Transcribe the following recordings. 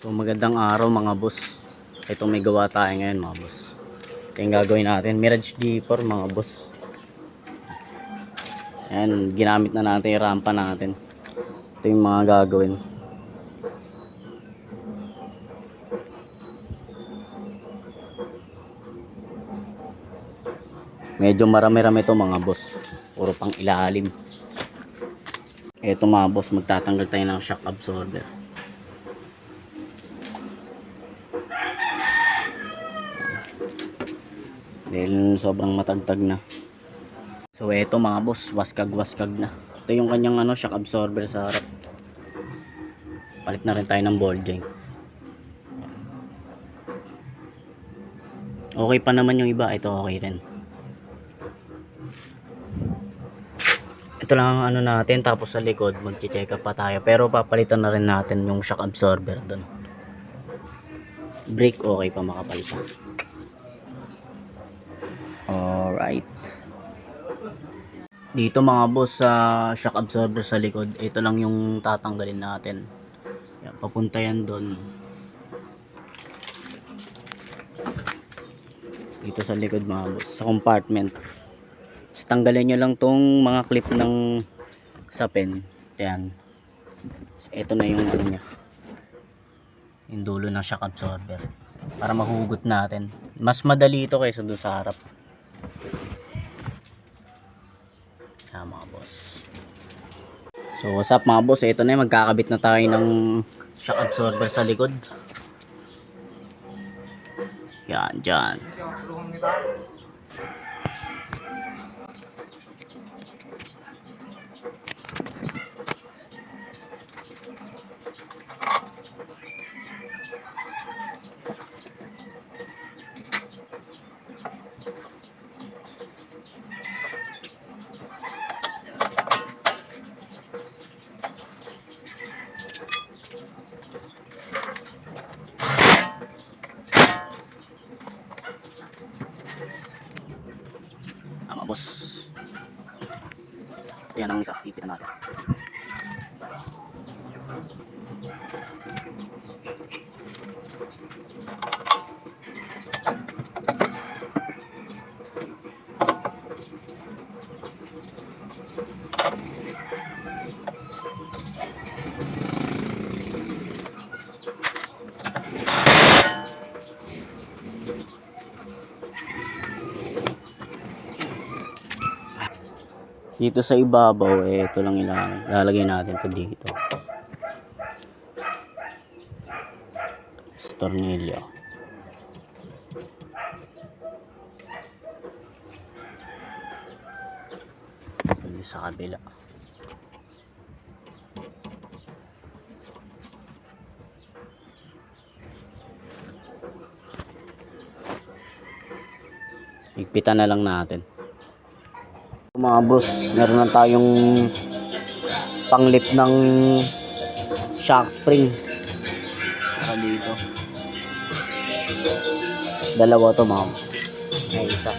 So magandang araw mga boss. Ito may gawa tayo ngayon mga boss. Ito yung gagawin natin. Mirage D4 mga boss. Ayan, ginamit na natin yung rampa natin. Ito yung mga gagawin. Medyo marami-rami ito mga boss. Puro pang ilalim. Ito mga boss, magtatanggal tayo ng shock absorber. Dahil sobrang matagtag na. So eto mga boss, waskag na. Ito yung kanyang shock absorber sa harap. Palit na rin tayo ng ball joint. Okay pa naman yung iba, ito okay rin. Ito lang ang natin, tapos sa likod magche-check up pa tayo. Pero papalitan na rin natin yung shock absorber doon. Brake okay pa makapalitan. Alright. Dito mga boss sa shock absorber sa likod, ito lang yung tatanggalin natin. Yan, papunta yan doon. Dito sa likod mga boss, sa compartment. So, tanggalin nyo lang tong mga clip ng sapin. Yan. So, ito na yung niya. Yung dulo ng shock absorber. Para mahugot natin. Mas madali ito kaysa doon sa harap. Yan mga boss. So what's up mga boss, ito na yung magkakabit na tayo ng shock absorber sa likod. Yan, dyan. Mga boss, yan ang isa, ipit natin. Dito sa ibabaw, ito lang ilalagay natin to dito. Sa tornilyo. Dito sa kabila. Higpitan na lang natin. Mga boss, meron na tayong panglip ng shock spring para dito. Dalawa to mga boss. May isa.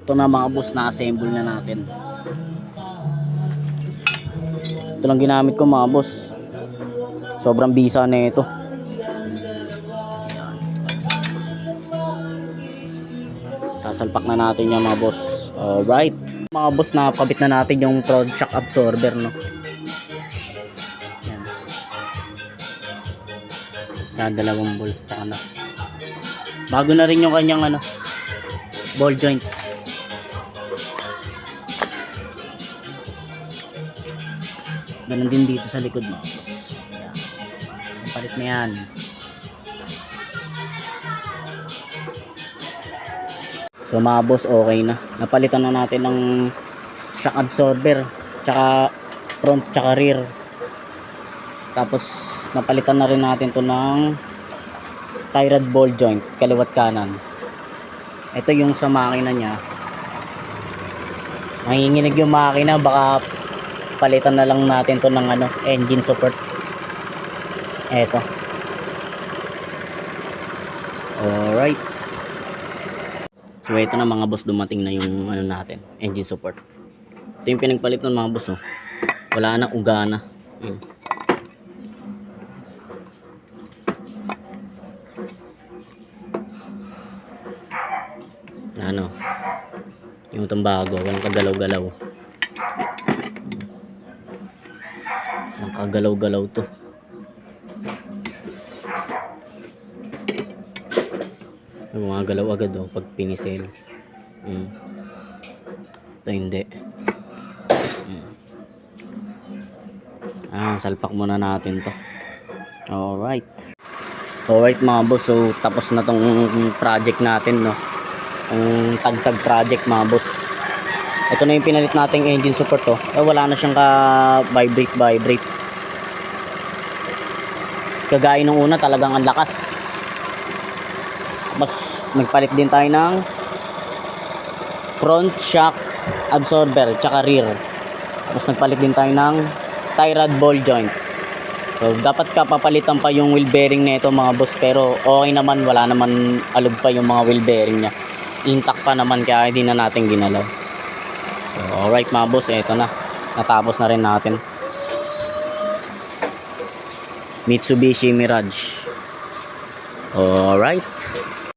Ito na mga boss, na-assemble na natin. Ito lang ginamit ko mga boss. Sobrang bisa na ito. Sa Sasalpak na natin yung mga boss. Alright. Mga boss, nakakabit na natin yung front shock absorber, no? Yan. Yan, dalawang bolt. Tsaka na. Bago na rin yung kanyang ano, ball joint. Ganun din dito sa likod mga boss. Yan. Palit na yan. So mga boss, okay na. Napalitan na natin ng shock absorber, tsaka front, tsaka rear. Tapos napalitan na rin natin to ng tie rod ball joint, kaliwat kanan. Ito yung sa makina niya. Nanginginig yung makina, baka palitan na lang natin to ng ano, engine support. Ito. Alright. So ito na mga boss, dumating na yung ano natin, engine support. Ito yung pinagpalit ng mga boss, oh. Wala na uga na. Ano? Yung tambago, walang kagalaw-galaw. Walang kagalaw-galaw to. Yung mga galaw agad, oh, pag pinisel. Ito hindi. Salpak muna natin to. Alright. Alright mga boss, so tapos na tong project natin, no? Yung tag-tag project mga boss. Ito na yung pinalit nating engine support, to. Wala na siyang ka-vibrate. Kagaya nung una, talagang ang lakas. Mas nagpalit din tayo ng front shock absorber tsaka rear. Tapos nagpalit din tayo ng tie rod ball joint. So dapat papalitan pa yung wheel bearing nito mga boss, pero okay naman, wala naman alog pa yung mga wheel bearing niya. Intact pa naman, kaya hindi na natin ginalaw. So alright mga boss, eto na. Natapos na rin natin. Mitsubishi Mirage. Alright.